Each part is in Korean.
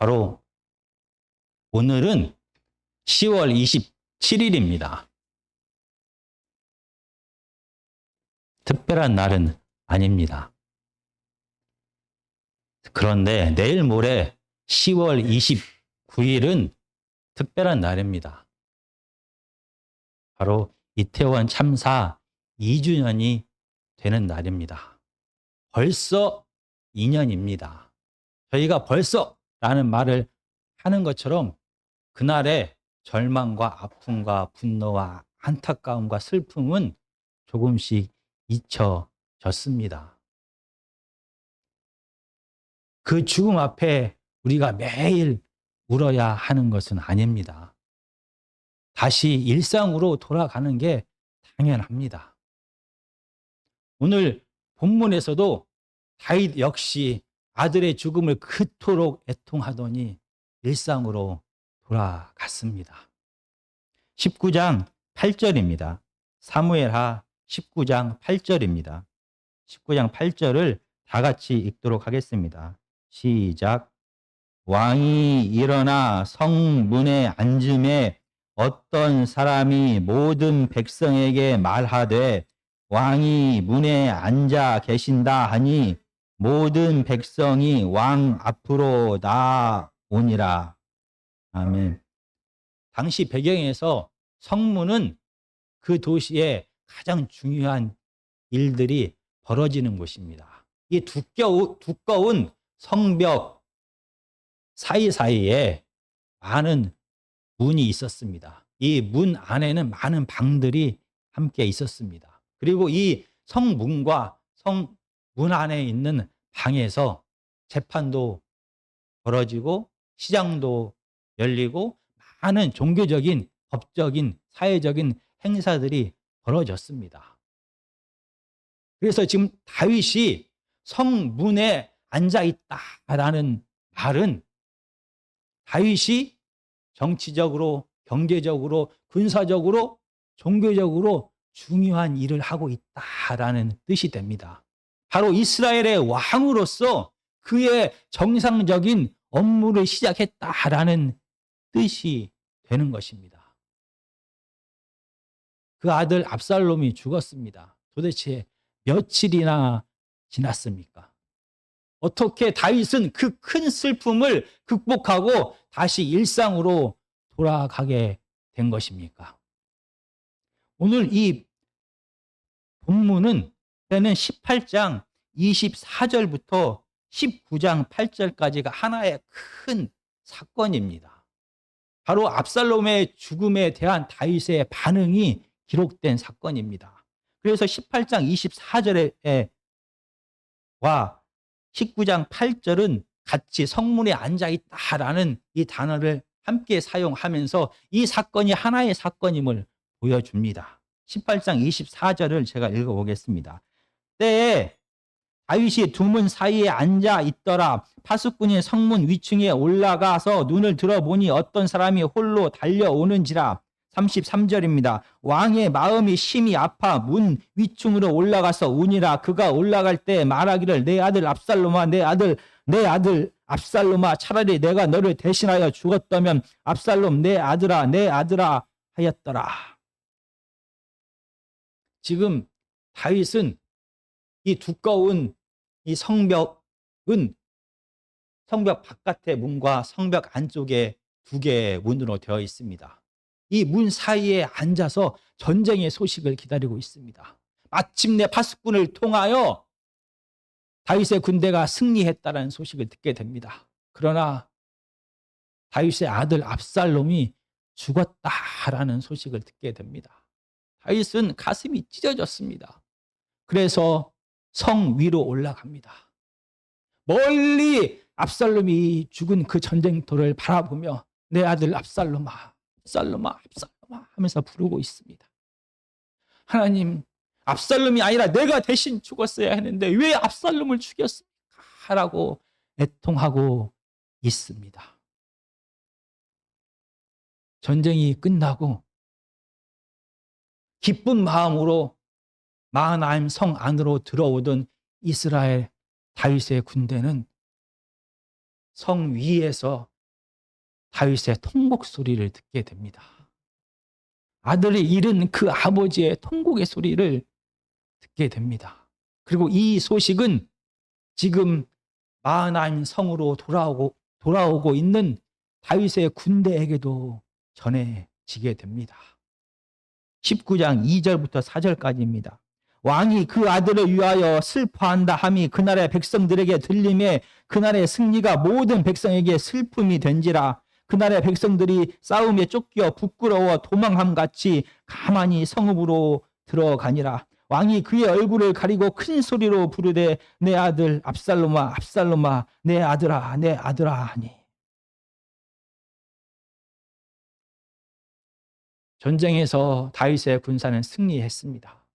바로 오늘은 10월 27일입니다. 특별한 날은 아닙니다. 그런데 내일 모레 10월 29일은 특별한 날입니다. 바로 이태원 참사 2주년이 되는 날입니다. 벌써 2년입니다. 저희가 벌써라는 말을 하는 것처럼 그날의 절망과 아픔과 분노와 안타까움과 슬픔은 조금씩 잊혀졌습니다. 그 죽음 앞에 우리가 매일 울어야 하는 것은 아닙니다. 다시 일상으로 돌아가는 게 당연합니다. 오늘 본문에서도 다윗 역시 아들의 죽음을 그토록 애통하더니 일상으로 돌아갔습니다. 19장 8절입니다. 사무엘하 19장 8절입니다. 19장 8절을 다 같이 읽도록 하겠습니다. 시작. 왕이 일어나 성문에 앉음에 어떤 사람이 모든 백성에게 말하되 왕이 문에 앉아 계신다 하니 모든 백성이 왕 앞으로 나오니라. 아멘. 당시 배경에서 성문은 그 도시의 가장 중요한 일들이 벌어지는 곳입니다. 이 두꺼운 성벽 사이사이에 많은 문이 있었습니다. 이 문 안에는 많은 방들이 함께 있었습니다. 그리고 이 성문과 성문 안에 있는 방에서 재판도 벌어지고 시장도 열리고 많은 종교적인, 법적인, 사회적인 행사들이 벌어졌습니다. 그래서 지금 다윗이 성문에 앉아있다라는 말은 다윗이 정치적으로, 경제적으로, 군사적으로, 종교적으로 중요한 일을 하고 있다라는 뜻이 됩니다. 바로 이스라엘의 왕으로서 그의 정상적인 업무를 시작했다라는 뜻이 되는 것입니다. 그 아들 압살롬이 죽었습니다. 도대체 며칠이나 지났습니까? 어떻게 다윗은 그 큰 슬픔을 극복하고 다시 일상으로 돌아가게 된 것입니까? 오늘 이 본문은 때는 18장 24절부터 19장 8절까지가 하나의 큰 사건입니다. 바로 압살롬의 죽음에 대한 다윗의 반응이 기록된 사건입니다. 그래서 18장 24절과 19장 8절은 같이 성문에 앉아있다라는 이 단어를 함께 사용하면서 이 사건이 하나의 사건임을 보여줍니다. 18장 24절을 제가 읽어보겠습니다. 때에 다윗이 두 문 사이에 앉아 있더라. 파수꾼이 성문 위층에 올라가서 눈을 들어보니 어떤 사람이 홀로 달려오는지라. 33절입니다. 왕의 마음이 심히 아파 문 위층으로 올라가서 우니라. 그가 올라갈 때 말하기를 내 아들 압살롬아, 내 아들 압살롬아, 차라리 내가 너를 대신하여 죽었다면 압살롬 내 아들아 하였더라. 지금 다윗은 이 두꺼운 이 성벽은 성벽 바깥의 문과 성벽 안쪽에 두 개의 문으로 되어 있습니다. 이 문 사이에 앉아서 전쟁의 소식을 기다리고 있습니다. 마침내 파수꾼을 통하여 다윗의 군대가 승리했다는 소식을 듣게 됩니다. 그러나 다윗의 아들 압살롬이 죽었다라는 소식을 듣게 됩니다. 다윗은 가슴이 찢어졌습니다. 그래서 성 위로 올라갑니다. 멀리 압살롬이 죽은 그 전쟁터를 바라보며 내 아들 압살롬아 하면서 부르고 있습니다. 하나님, 압살롬이 아니라 내가 대신 죽었어야 했는데 왜 압살롬을 죽였습니까? 라고 애통하고 있습니다. 전쟁이 끝나고 기쁜 마음으로 마하나임 성 안으로 들어오던 이스라엘 다윗의 군대는 성 위에서 다윗의 통곡 소리를 듣게 됩니다. 아들이 잃은 그 아버지의 통곡의 소리를 듣게 됩니다. 그리고 이 소식은 지금 마하나임 성으로 돌아오고 있는 다윗의 군대에게도 전해지게 됩니다. 19장 2절부터 4절까지입니다. 왕이 그 아들을 위하여 슬퍼한다 함이 그날의 백성들에게 들림에 그날의 승리가 모든 백성에게 슬픔이 된지라. 그날의 백성들이 싸움에 쫓겨 부끄러워 도망함 같이 가만히 성읍으로 들어가니라. 왕이 그의 얼굴을 가리고 큰 소리로 부르되 내 아들 압살롬아 압살롬아 내 아들아 내 아들아 하니. 전쟁에서 다윗의 군사는 승리했습니다.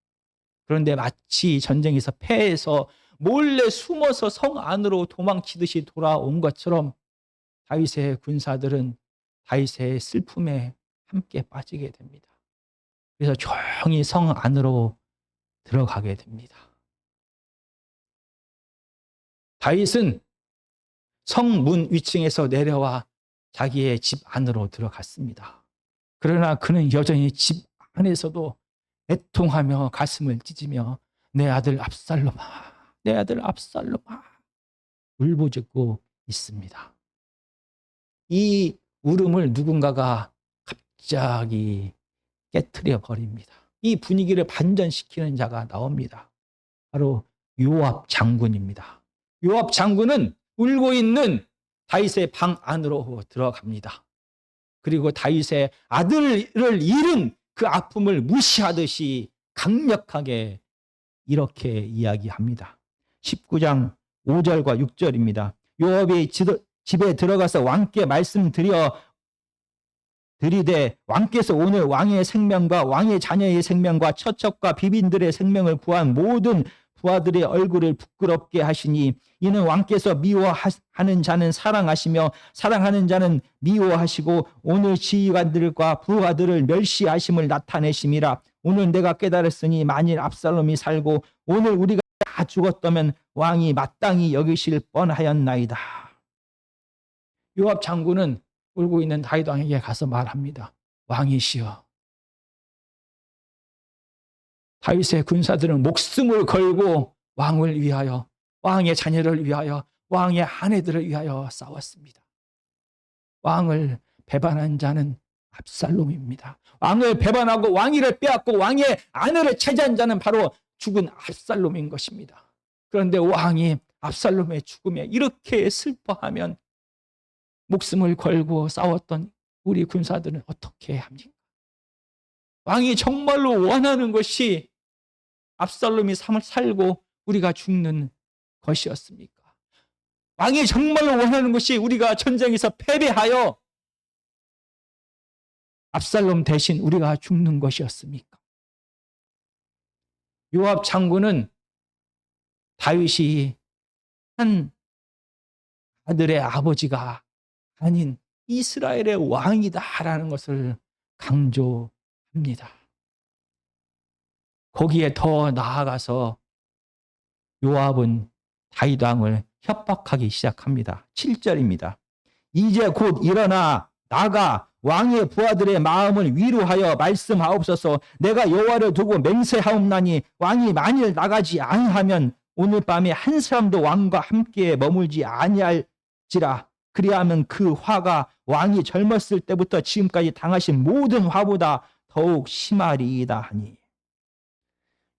그런데 마치 전쟁에서 패해서 몰래 숨어서 성 안으로 도망치듯이 돌아온 것처럼 다윗의 군사들은 다윗의 슬픔에 함께 빠지게 됩니다. 그래서 조용히 성 안으로 들어가게 됩니다. 다윗은 성문 위층에서 내려와 자기의 집 안으로 들어갔습니다. 그러나 그는 여전히 집 안에서도 애통하며 가슴을 찢으며 내 아들 압살롬아 내 아들 압살롬아 울부짖고 있습니다. 이 울음을 누군가가 갑자기 깨트려 버립니다. 이 분위기를 반전시키는 자가 나옵니다. 바로 요압 장군입니다. 요압 장군은 울고 있는 다윗의 방 안으로 들어갑니다. 그리고 다윗의 아들을 잃은 그 아픔을 무시하듯이 강력하게 이렇게 이야기합니다. 19장 5절과 6절입니다. 요압이 집에 들어가서 왕께 말씀드리되 왕께서 오늘 왕의 생명과 왕의 자녀의 생명과 처첩과 비빈들의 생명을 구한 모든 부하들의 얼굴을 부끄럽게 하시니 이는 왕께서 미워하는 자는 사랑하시며 사랑하는 자는 미워하시고 오늘 지휘관들과 부하들을 멸시하심을 나타내심이라. 오늘 내가 깨달았으니 만일 압살롬이 살고 오늘 우리가 다 죽었다면 왕이 마땅히 여기실 뻔하였나이다. 요압 장군은 울고 있는 다윗 왕에게 가서 말합니다. 왕이시여, 다윗의 군사들은 목숨을 걸고 왕을 위하여, 왕의 자녀를 위하여, 왕의 아내들을 위하여 싸웠습니다. 왕을 배반한 자는 압살롬입니다. 왕을 배반하고 왕위를 빼앗고 왕의 아내를 차지한 자는 바로 죽은 압살롬인 것입니다. 그런데 왕이 압살롬의 죽음에 이렇게 슬퍼하면 목숨을 걸고 싸웠던 우리 군사들은 어떻게 합니까? 왕이 정말로 원하는 것이 압살롬이 살고 우리가 죽는 것이었습니까? 왕이 정말로 원하는 것이 우리가 전쟁에서 패배하여 압살롬 대신 우리가 죽는 것이었습니까? 요압 장군은 다윗이 한 아들의 아버지가 아닌 이스라엘의 왕이다라는 것을 강조합니다. 거기에 더 나아가서 요압은 다윗 왕을 협박하기 시작합니다. 7절입니다. 이제 곧 일어나 나가 왕의 부하들의 마음을 위로하여 말씀하옵소서. 내가 여호와를 두고 맹세하옵나니 왕이 만일 나가지 아니하면 오늘 밤에 한 사람도 왕과 함께 머물지 아니할지라. 그리하면 그 화가 왕이 젊었을 때부터 지금까지 당하신 모든 화보다 더욱 심하리이다 하니.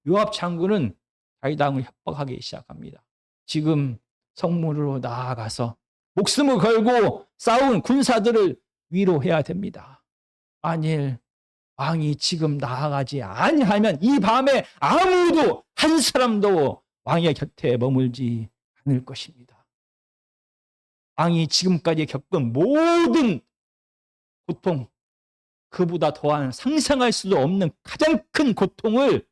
요압 장군은 다윗 왕을 협박하기 시작합니다. 지금 성문으로 나아가서 목숨을 걸고 싸운 군사들을 위로해야 됩니다. 만일 왕이 지금 나아가지 아니하면 이 밤에 아무도 한 사람도 왕의 곁에 머물지 않을 것입니다. 왕이 지금까지 겪은 모든 고통, 그보다 더한 상상할 수도 없는 가장 큰 고통을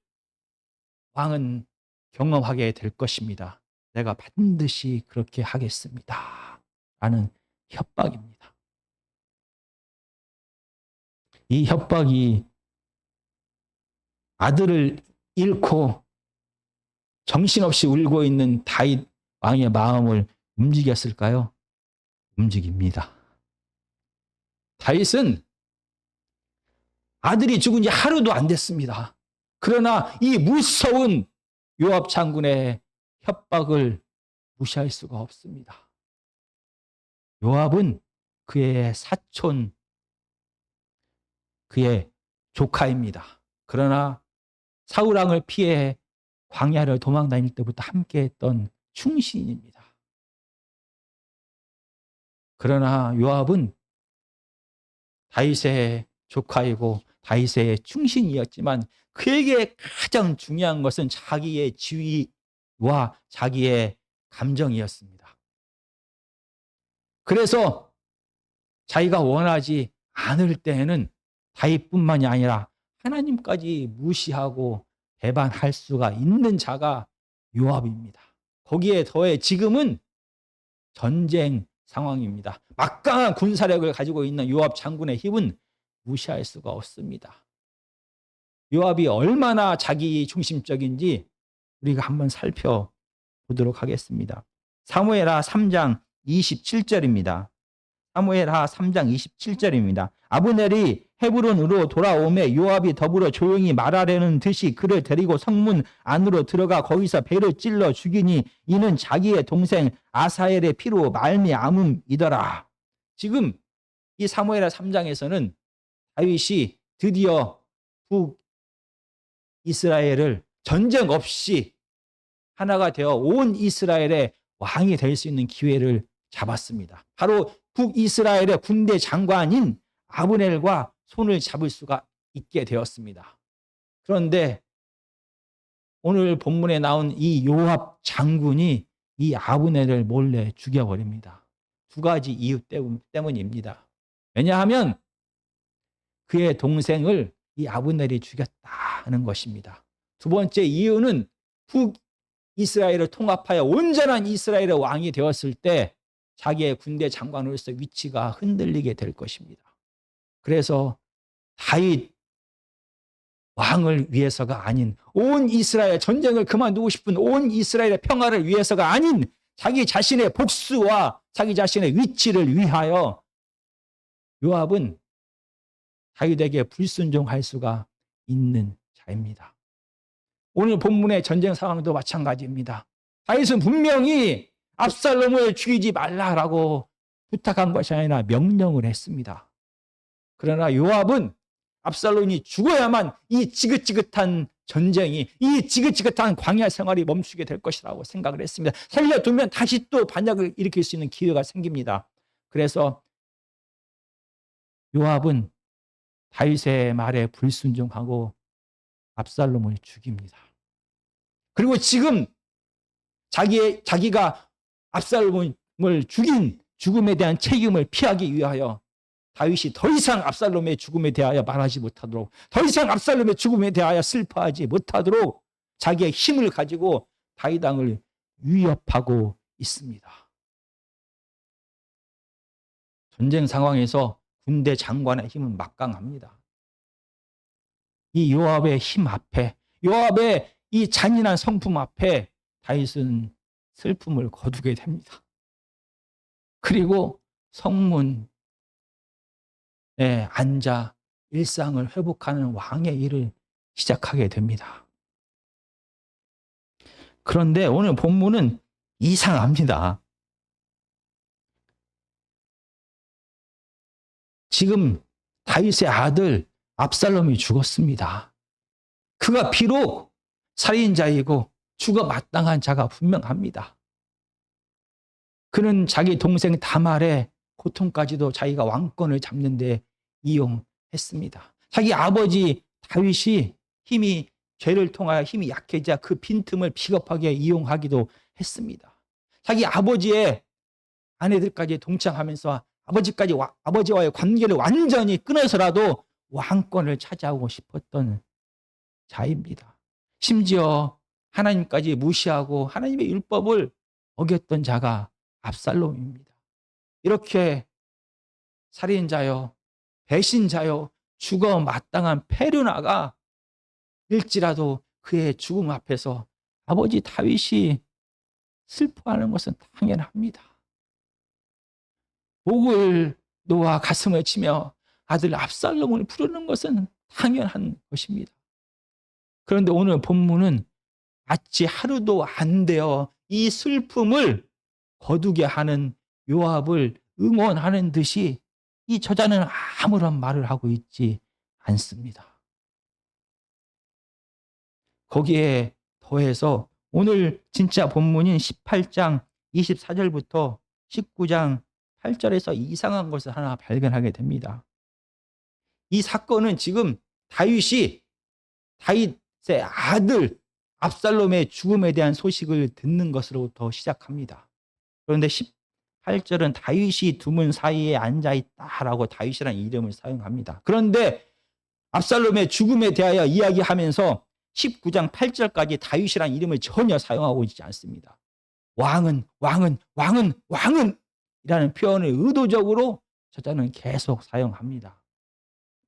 왕은 경험하게 될 것입니다. 내가 반드시 그렇게 하겠습니다. 라는 협박입니다. 이 협박이 아들을 잃고 정신없이 울고 있는 다윗 왕의 마음을 움직였을까요? 움직입니다. 다윗은 아들이 죽은 지 하루도 안 됐습니다. 그러나 이 무서운 요압 장군의 협박을 무시할 수가 없습니다. 요압은 그의 사촌, 그의 조카입니다. 그러나 사울왕을 피해 광야를 도망 다닐 때부터 함께했던 충신입니다. 그러나 요압은 다윗의 조카이고 다윗의 충신이었지만 그에게 가장 중요한 것은 자기의 지위와 자기의 감정이었습니다. 그래서 자기가 원하지 않을 때에는 다윗뿐만이 아니라 하나님까지 무시하고 배반할 수가 있는 자가 요압입니다. 거기에 더해 지금은 전쟁 상황입니다. 막강한 군사력을 가지고 있는 요압 장군의 힘은 무시할 수가 없습니다. 요압이 얼마나 자기 중심적인지 우리가 한번 살펴보도록 하겠습니다. 사무엘하 3장 27절입니다. 사무엘하 3장 27절입니다. 아브넬이 헤브론으로 돌아오매 요압이 더불어 조용히 말하려는 듯이 그를 데리고 성문 안으로 들어가 거기서 배를 찔러 죽이니 이는 자기의 동생 아사엘의 피로 말미암음이더라. 지금 이 사무엘하 3장에서는 다윗이 드디어 북이스라엘을 전쟁 없이 하나가 되어 온 이스라엘의 왕이 될 수 있는 기회를 잡았습니다. 바로 북이스라엘의 군대 장관인 아브넬과 손을 잡을 수가 있게 되었습니다. 그런데 오늘 본문에 나온 이 요압 장군이 이 아브넬을 몰래 죽여버립니다. 두 가지 이유 때문입니다. 왜냐하면 그의 동생을 이 아브넬이 죽였다는 것입니다. 두 번째 이유는 북이스라엘을 통합하여 온전한 이스라엘의 왕이 되었을 때 자기의 군대 장관으로서 위치가 흔들리게 될 것입니다. 그래서 다윗 왕을 위해서가 아닌 온 이스라엘 전쟁을 그만두고 싶은 온 이스라엘의 평화를 위해서가 아닌 자기 자신의 복수와 자기 자신의 위치를 위하여 요압은 다윗에게 불순종할 수가 있는 자입니다. 오늘 본문의 전쟁 상황도 마찬가지입니다. 다윗은 분명히 압살롬을 죽이지 말라라고 부탁한 것이 아니라 명령을 했습니다. 그러나 요압은 압살롬이 죽어야만 이 지긋지긋한 전쟁이, 이 지긋지긋한 광야 생활이 멈추게 될 것이라고 생각을 했습니다. 살려두면 다시 또 반역을 일으킬 수 있는 기회가 생깁니다. 그래서 요압은 다윗의 말에 불순종하고 압살롬을 죽입니다. 그리고 지금 자기가 압살롬을 죽인 죽음에 대한 책임을 피하기 위하여 다윗이 더 이상 압살롬의 죽음에 대하여 말하지 못하도록, 더 이상 압살롬의 죽음에 대하여 슬퍼하지 못하도록 자기의 힘을 가지고 다윗 왕을 위협하고 있습니다. 전쟁 상황에서 군대 장관의 힘은 막강합니다. 이 요압의 힘 앞에, 요압의 이 잔인한 성품 앞에 다윗은 슬픔을 거두게 됩니다. 그리고 성문에 앉아 일상을 회복하는 왕의 일을 시작하게 됩니다. 그런데 오늘 본문은 이상합니다. 지금 다윗의 아들 압살롬이 죽었습니다. 그가 비록 살인자이고 죽어 마땅한 자가 분명합니다. 그는 자기 동생 다말의 고통까지도 자기가 왕권을 잡는 데 이용했습니다. 자기 아버지 다윗이 죄를 통하여 힘이 약해져 그 빈틈을 비겁하게 이용하기도 했습니다. 자기 아버지의 아내들까지 동참하면서 아버지와의 관계를 완전히 끊어서라도 왕권을 차지하고 싶었던 자입니다. 심지어 하나님까지 무시하고 하나님의 율법을 어겼던 자가 압살롬입니다. 이렇게 살인자요, 배신자요, 죽어 마땅한 페르나가 일지라도 그의 죽음 앞에서 아버지 다윗이 슬퍼하는 것은 당연합니다. 목을 놓아 가슴을 치며 아들 압살롬을 부르는 것은 당연한 것입니다. 그런데 오늘 본문은 마치 하루도 안 되어 이 슬픔을 거두게 하는 요압을 응원하는 듯이 이 저자는 아무런 말을 하고 있지 않습니다. 거기에 더해서 오늘 진짜 본문인 18장 24절부터 19장 8절에서 이상한 것을 하나 발견하게 됩니다. 이 사건은 지금 다윗의 아들 압살롬의 죽음에 대한 소식을 듣는 것으로부터 시작합니다. 그런데 18절은 다윗이 두문 사이에 앉아 있다라고 다윗이라는 이름을 사용합니다. 그런데 압살롬의 죽음에 대하여 이야기하면서 19장 8절까지 다윗이라는 이름을 전혀 사용하고 있지 않습니다. 왕은 이라는 표현을 의도적으로 저자는 계속 사용합니다.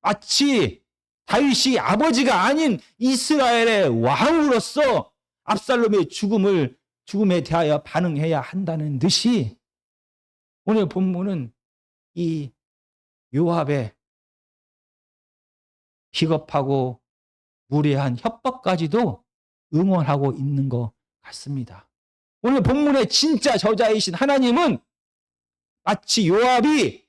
마치 다윗이 아버지가 아닌 이스라엘의 왕으로서 압살롬의 죽음에 대하여 반응해야 한다는 듯이 오늘 본문은 이 요압의 비겁하고 무례한 협박까지도 응원하고 있는 것 같습니다. 오늘 본문의 진짜 저자이신 하나님은 마치 요압을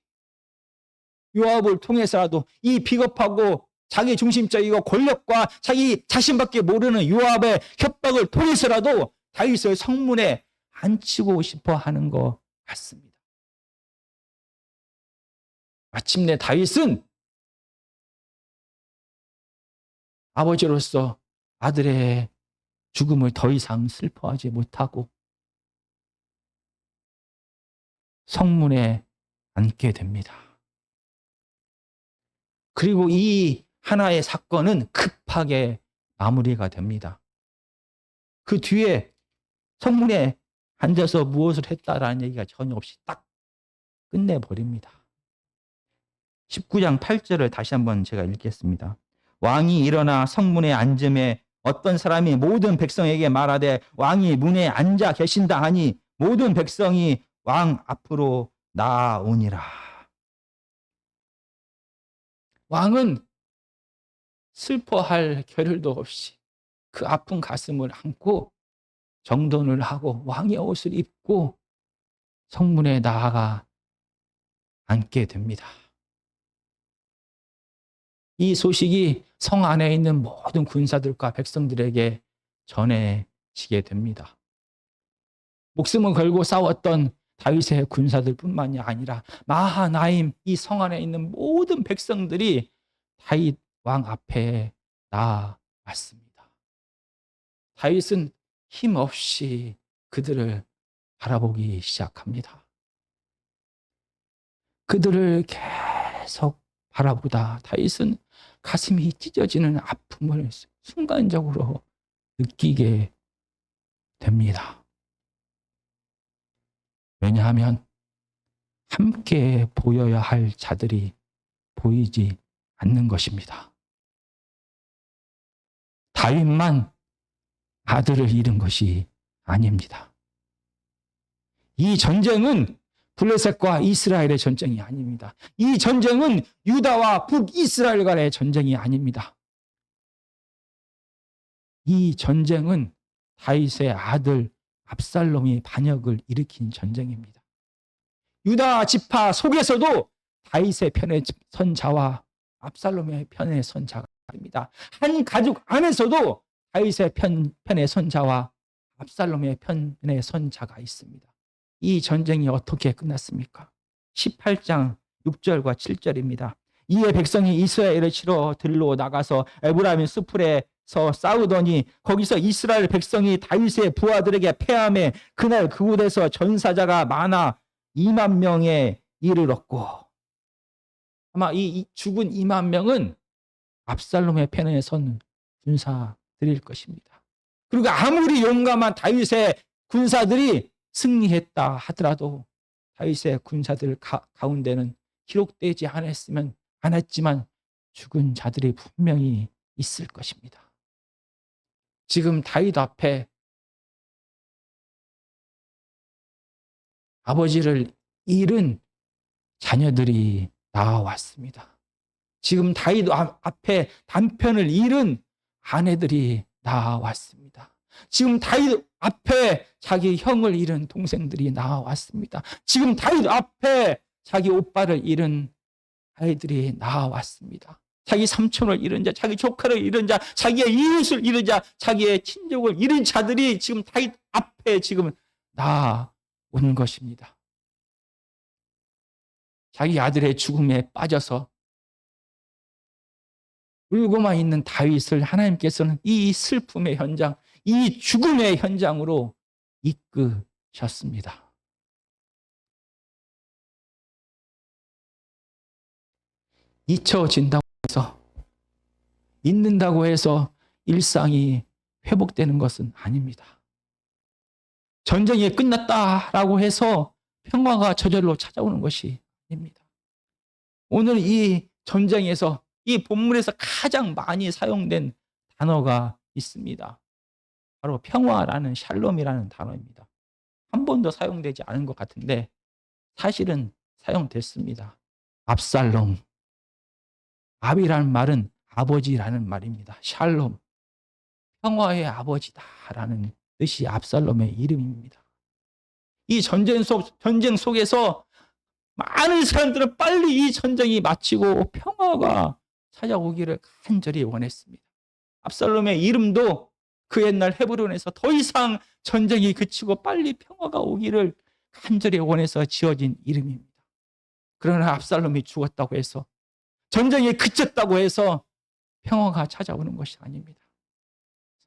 통해서라도 이 비겁하고 자기 중심적이고 권력과 자기 자신밖에 모르는 요압의 협박을 통해서라도 다윗을 성문에 앉히고 싶어 하는 것 같습니다. 마침내 다윗은 아버지로서 아들의 죽음을 더 이상 슬퍼하지 못하고 성문에 앉게 됩니다. 그리고 이 하나의 사건은 급하게 마무리가 됩니다. 그 뒤에 성문에 앉아서 무엇을 했다라는 얘기가 전혀 없이 딱 끝내버립니다. 19장 8절을 다시 한번 제가 읽겠습니다. 왕이 일어나 성문에 앉음에 어떤 사람이 모든 백성에게 말하되 왕이 문에 앉아 계신다 하니 모든 백성이 왕 앞으로 나아오니라. 왕은 슬퍼할 겨를도 없이 그 아픈 가슴을 안고 정돈을 하고 왕의 옷을 입고 성문에 나아가 앉게 됩니다. 이 소식이 성 안에 있는 모든 군사들과 백성들에게 전해지게 됩니다. 목숨을 걸고 싸웠던 다윗의 군사들뿐만이 아니라 마하나임 이 성 안에 있는 모든 백성들이 다윗 왕 앞에 나아왔습니다. 다윗은 힘없이 그들을 바라보기 시작합니다. 그들을 계속 바라보다 다윗은 가슴이 찢어지는 아픔을 순간적으로 느끼게 됩니다. 왜냐하면 함께 보여야 할 자들이 보이지 않는 것입니다. 다윗만 아들을 잃은 것이 아닙니다. 이 전쟁은 블레셋과 이스라엘의 전쟁이 아닙니다. 이 전쟁은 유다와 북이스라엘 간의 전쟁이 아닙니다. 이 전쟁은 다윗의 아들 압살롬이 반역을 일으킨 전쟁입니다. 유다 지파 속에서도 다윗의 편에 선 자와 압살롬의 편에 선 자가 있습니다. 한 가족 안에서도 다윗의 편에 선 자와 압살롬의 편에 선 자가 있습니다. 이 전쟁이 어떻게 끝났습니까? 18장 6절과 7절입니다. 이에 백성이 이스라엘을 치러 들로 나가서 에브라임 숲풀에서 싸우더니 거기서 이스라엘 백성이 다윗의 부하들에게 패하매 그날 그곳에서 전사자가 많아 2만 명에 이르렀고, 아마 이 죽은 2만 명은 압살롬의 편에 선 군사들일 것입니다. 그리고 아무리 용감한 다윗의 군사들이 승리했다 하더라도 다윗의 군사들 가운데는 기록되지 않았지만 죽은 자들이 분명히 있을 것입니다. 지금 다윗 앞에 아버지를 잃은 자녀들이 나와왔습니다. 지금 다윗 앞에 남편을 잃은 아내들이 나왔습니다. 지금 다윗 앞에 자기 형을 잃은 동생들이 나왔습니다. 지금 다윗 앞에 자기 오빠를 잃은 아이들이 나왔습니다. 자기 삼촌을 잃은 자, 자기 조카를 잃은 자, 자기의 이웃을 잃은 자, 자기의 친족을 잃은 자들이 지금 다윗 앞에 지금 나온 것입니다. 자기 아들의 죽음에 빠져서 울고만 있는 다윗을 하나님께서는 이 슬픔의 현장, 이 죽음의 현장으로 이끄셨습니다. 잊혀진다고 해서, 잊는다고 해서 일상이 회복되는 것은 아닙니다. 전쟁이 끝났다라고 해서 평화가 저절로 찾아오는 것이 아닙니다. 오늘 이 전쟁에서, 이 본문에서 가장 많이 사용된 단어가 있습니다. 바로 평화라는 샬롬이라는 단어입니다. 한 번도 사용되지 않은 것 같은데 사실은 사용됐습니다. 압살롬. 압이라는 말은 아버지라는 말입니다. 샬롬. 평화의 아버지다라는 뜻이 압살롬의 이름입니다. 이 전쟁 속에서 많은 사람들은 빨리 이 전쟁이 마치고 평화가 찾아오기를 간절히 원했습니다. 압살롬의 이름도 그 옛날 헤브론에서 더 이상 전쟁이 그치고 빨리 평화가 오기를 간절히 원해서 지어진 이름입니다. 그러나 압살롬이 죽었다고 해서, 전쟁이 그쳤다고 해서 평화가 찾아오는 것이 아닙니다.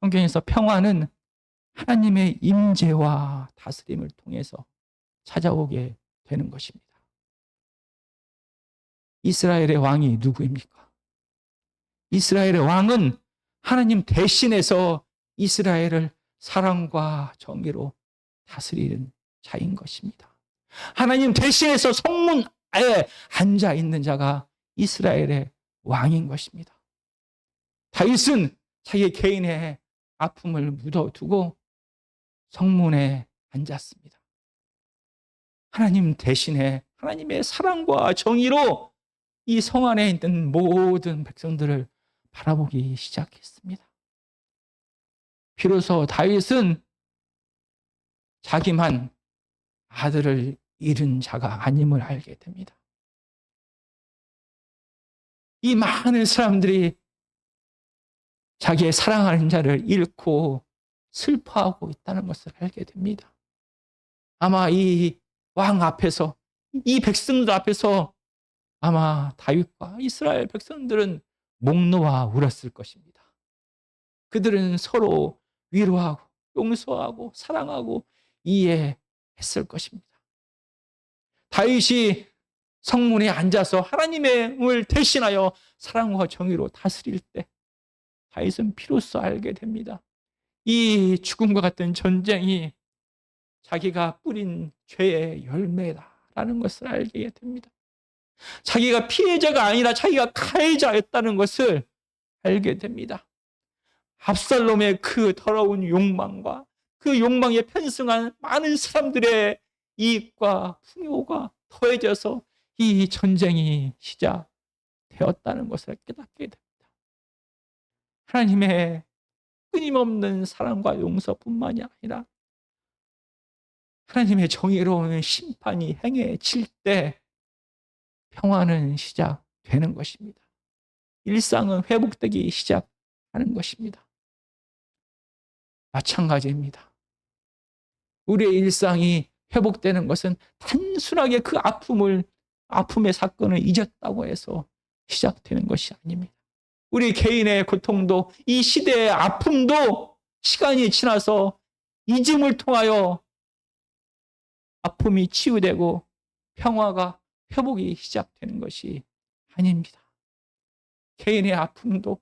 성경에서 평화는 하나님의 임재와 다스림을 통해서 찾아오게 되는 것입니다. 이스라엘의 왕이 누구입니까? 이스라엘의 왕은 하나님 대신해서 이스라엘을 사랑과 정의로 다스리는 자인 것입니다. 하나님 대신해서 성문에 앉아 있는 자가 이스라엘의 왕인 것입니다. 다윗은 자기 개인의 아픔을 묻어두고 성문에 앉았습니다. 하나님 대신에 하나님의 사랑과 정의로 이 성 안에 있는 모든 백성들을 바라보기 시작했습니다. 비로소 다윗은 자기만 아들을 잃은 자가 아님을 알게 됩니다. 이 많은 사람들이 자기의 사랑하는 자를 잃고 슬퍼하고 있다는 것을 알게 됩니다. 아마 이 왕 앞에서, 이 백성들 앞에서 아마 다윗과 이스라엘 백성들은 목 놓아 울었을 것입니다. 그들은 서로 위로하고 용서하고 사랑하고 이해했을 것입니다. 다윗이 성문에 앉아서 하나님을 대신하여 사랑과 정의로 다스릴 때 다윗은 비로소 알게 됩니다. 이 죽음과 같은 전쟁이 자기가 뿌린 죄의 열매다라는 것을 알게 됩니다. 자기가 피해자가 아니라 자기가 가해자였다는 것을 알게 됩니다. 압살롬의 그 더러운 욕망과 그 욕망에 편승한 많은 사람들의 이익과 풍요가 더해져서 이 전쟁이 시작되었다는 것을 깨닫게 됩니다. 하나님의 끊임없는 사랑과 용서뿐만이 아니라 하나님의 정의로운 심판이 행해질 때 평화는 시작되는 것입니다. 일상은 회복되기 시작하는 것입니다. 마찬가지입니다. 우리의 일상이 회복되는 것은 단순하게 그 아픔의 사건을 잊었다고 해서 시작되는 것이 아닙니다. 우리 개인의 고통도, 이 시대의 아픔도 시간이 지나서 잊음을 통하여 아픔이 치유되고 평화가 회복이 시작되는 것이 아닙니다. 개인의 아픔도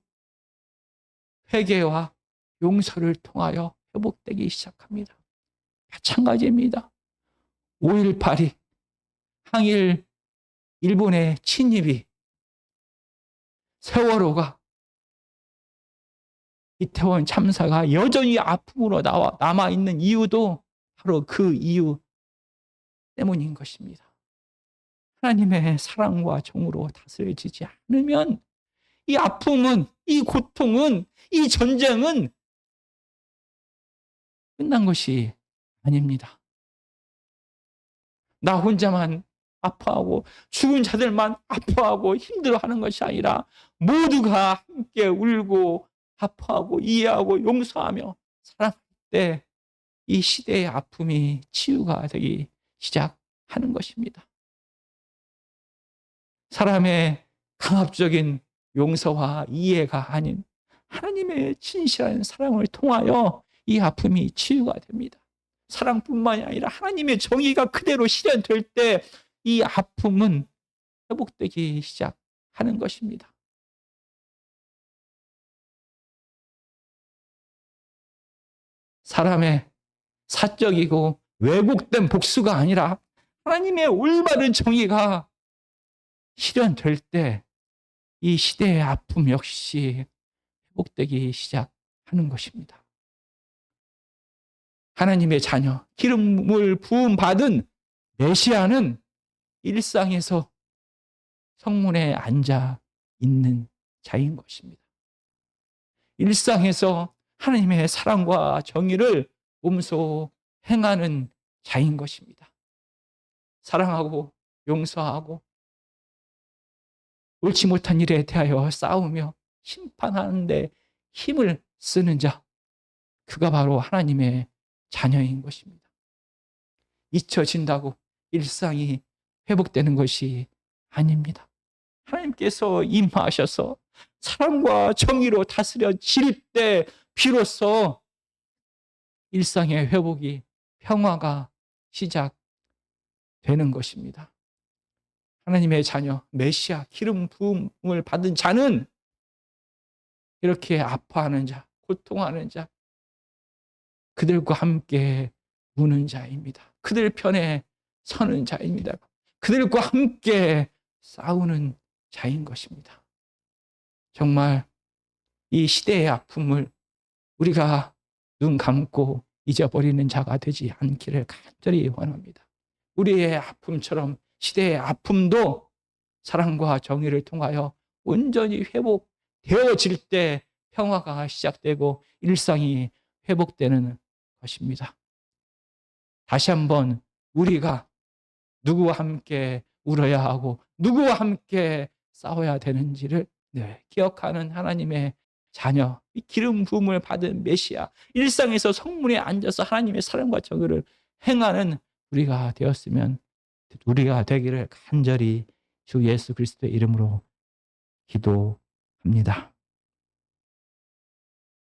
회개와 용서를 통하여 회복되기 시작합니다. 마찬가지입니다. 5.18이 항일 일본의 침입이, 세월호가, 이태원 참사가 여전히 아픔으로 남아있는 이유도 바로 그 이유 때문인 것입니다. 하나님의 사랑과 정으로 다스려지지 않으면 이 아픔은, 이 고통은, 이 전쟁은 끝난 것이 아닙니다. 나 혼자만 아파하고 죽은 자들만 아파하고 힘들어하는 것이 아니라 모두가 함께 울고 아파하고 이해하고 용서하며 사랑할 때 이 시대의 아픔이 치유가 되기 시작하는 것입니다. 사람의 강압적인 용서와 이해가 아닌 하나님의 진실한 사랑을 통하여 이 아픔이 치유가 됩니다. 사랑뿐만이 아니라 하나님의 정의가 그대로 실현될 때 이 아픔은 회복되기 시작하는 것입니다. 사람의 사적이고 왜곡된 복수가 아니라 하나님의 올바른 정의가 실현될 때 이 시대의 아픔 역시 회복되기 시작하는 것입니다. 하나님의 자녀, 기름을 부음 받은 메시아는 일상에서 성문에 앉아 있는 자인 것입니다. 일상에서 하나님의 사랑과 정의를 몸소 행하는 자인 것입니다. 사랑하고 용서하고 옳지 못한 일에 대하여 싸우며 심판하는 데 힘을 쓰는 자, 그가 바로 하나님의 자녀인 것입니다. 잊혀진다고 일상이 회복되는 것이 아닙니다. 하나님께서 임하셔서 사랑과 정의로 다스려질 때 비로소 일상의 회복이, 평화가 시작되는 것입니다. 하나님의 자녀, 메시아, 기름 부음을 받은 자는 이렇게 아파하는 자, 고통하는 자, 그들과 함께 우는 자입니다. 그들 편에 서는 자입니다. 그들과 함께 싸우는 자인 것입니다. 정말 이 시대의 아픔을 우리가 눈 감고 잊어버리는 자가 되지 않기를 간절히 원합니다. 우리의 아픔처럼 시대의 아픔도 사랑과 정의를 통하여 온전히 회복되어질 때 평화가 시작되고 일상이 회복되는 것입니다. 다시 한번 우리가 누구와 함께 울어야 하고 누구와 함께 싸워야 되는지를 기억하는 하나님의 자녀, 기름 부음을 받은 메시아, 일상에서 성문에 앉아서 하나님의 사랑과 정의를 행하는 우리가 되기를 간절히 주 예수 그리스도의 이름으로 기도합니다.